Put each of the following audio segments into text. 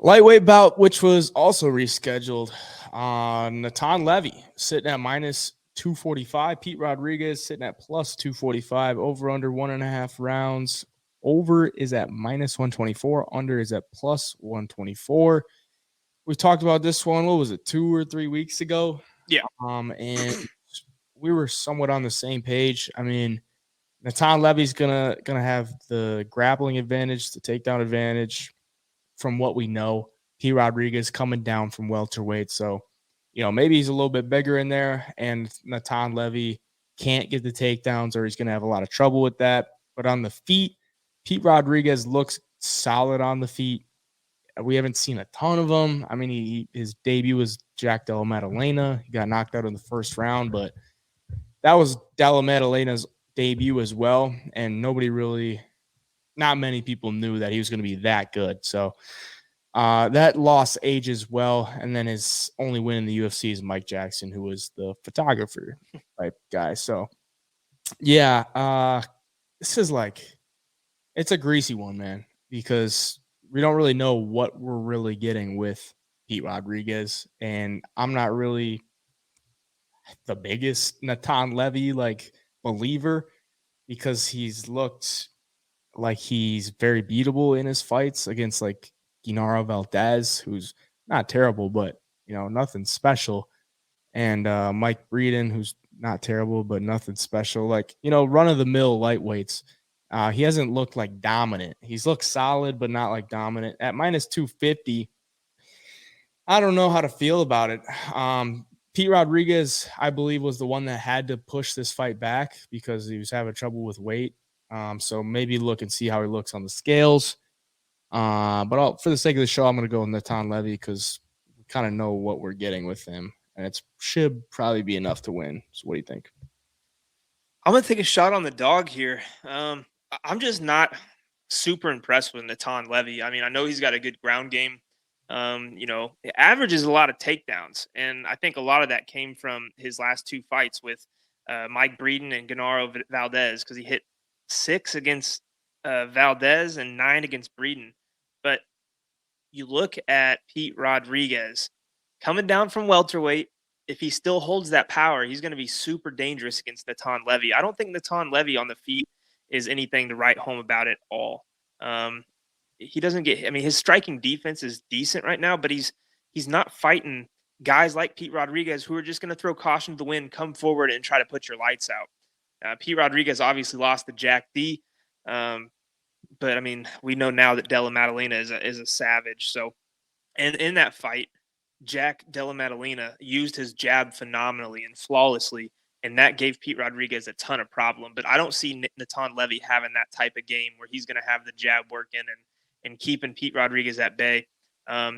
Lightweight bout, which was also rescheduled. Natan Levy sitting at minus 245. Pete Rodriguez sitting at plus 245. Over under 1.5 rounds. Over is at minus 124. Under is at plus 124. We talked about this one. What was it, 2 or 3 weeks ago? Yeah. And we were somewhat on the same page. I mean, Natan Levy's gonna have the grappling advantage, the takedown advantage. From what we know, P. Rodriguez coming down from welterweight, so maybe he's a little bit bigger in there, and Natan Levy can't get the takedowns, or he's gonna have a lot of trouble with that. But on the feet, Pete Rodriguez looks solid on the feet. We haven't seen a ton of them. I mean, his debut was Jack Della Maddalena. He got knocked out in the first round, but that was Della Maddalena's debut as well, and not many people knew that he was going to be that good. So that loss ages well. And then his only win in the UFC is Mike Jackson, who was the photographer type guy. So yeah, this is it's a greasy one, man, because we don't really know what we're really getting with Pete Rodriguez. And I'm not really the biggest Natan Levy believer, because he's looked like he's very beatable in his fights against Genaro Valdez, who's not terrible, but nothing special. And Mike Breeden, who's not terrible, but nothing special. Run of the mill lightweights. He hasn't looked dominant. He's looked solid, but not dominant. At minus 250, I don't know how to feel about it. Pete Rodriguez, I believe, was the one that had to push this fight back because he was having trouble with weight. So maybe look and see how he looks on the scales. But for the sake of the show, I'm going to go with Natan Levy because we kind of know what we're getting with him, and it should probably be enough to win. So what do you think? I'm going to take a shot on the dog here. I'm just not super impressed with Natan Levy. I mean, I know he's got a good ground game. It averages a lot of takedowns, and I think a lot of that came from his last two fights with Mike Breeden and Genaro Valdez, because he hit 6 against Valdez and 9 against Breeden. But you look at Pete Rodriguez coming down from welterweight. If he still holds that power, he's going to be super dangerous against Natan Levy. I don't think Natan Levy on the feet is anything to write home about at all. He doesn't get. I mean, his striking defense is decent right now, but he's not fighting guys like Pete Rodriguez who are just going to throw caution to the wind, come forward, and try to put your lights out. Pete Rodriguez obviously lost to Jack D. But I mean, we know now that Della Maddalena is a savage. So, and in that fight, Jack Della Maddalena used his jab phenomenally and flawlessly, and that gave Pete Rodriguez a ton of problem. But I don't see Natan Levy having that type of game where he's going to have the jab working and keeping Pete Rodriguez at bay.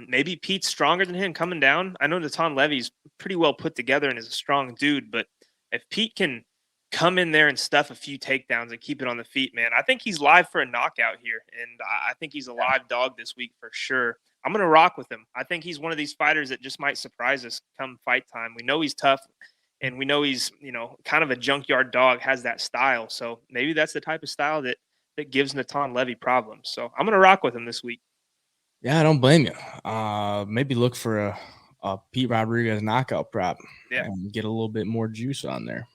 Maybe Pete's stronger than him coming down. I know Natan Levy's pretty well put together and is a strong dude, but if Pete can come in there and stuff a few takedowns and keep it on the feet, man, I think he's live for a knockout here. And I think he's a live dog this week for sure. I'm going to rock with him. I think he's one of these fighters that just might surprise us come fight time. We know he's tough, and we know he's, kind of a junkyard dog, has that style. So maybe that's the type of style that gives Natan Levy problems. So I'm going to rock with him this week. Yeah, I don't blame you. Maybe look for a Pete Rodriguez knockout prop and get a little bit more juice on there.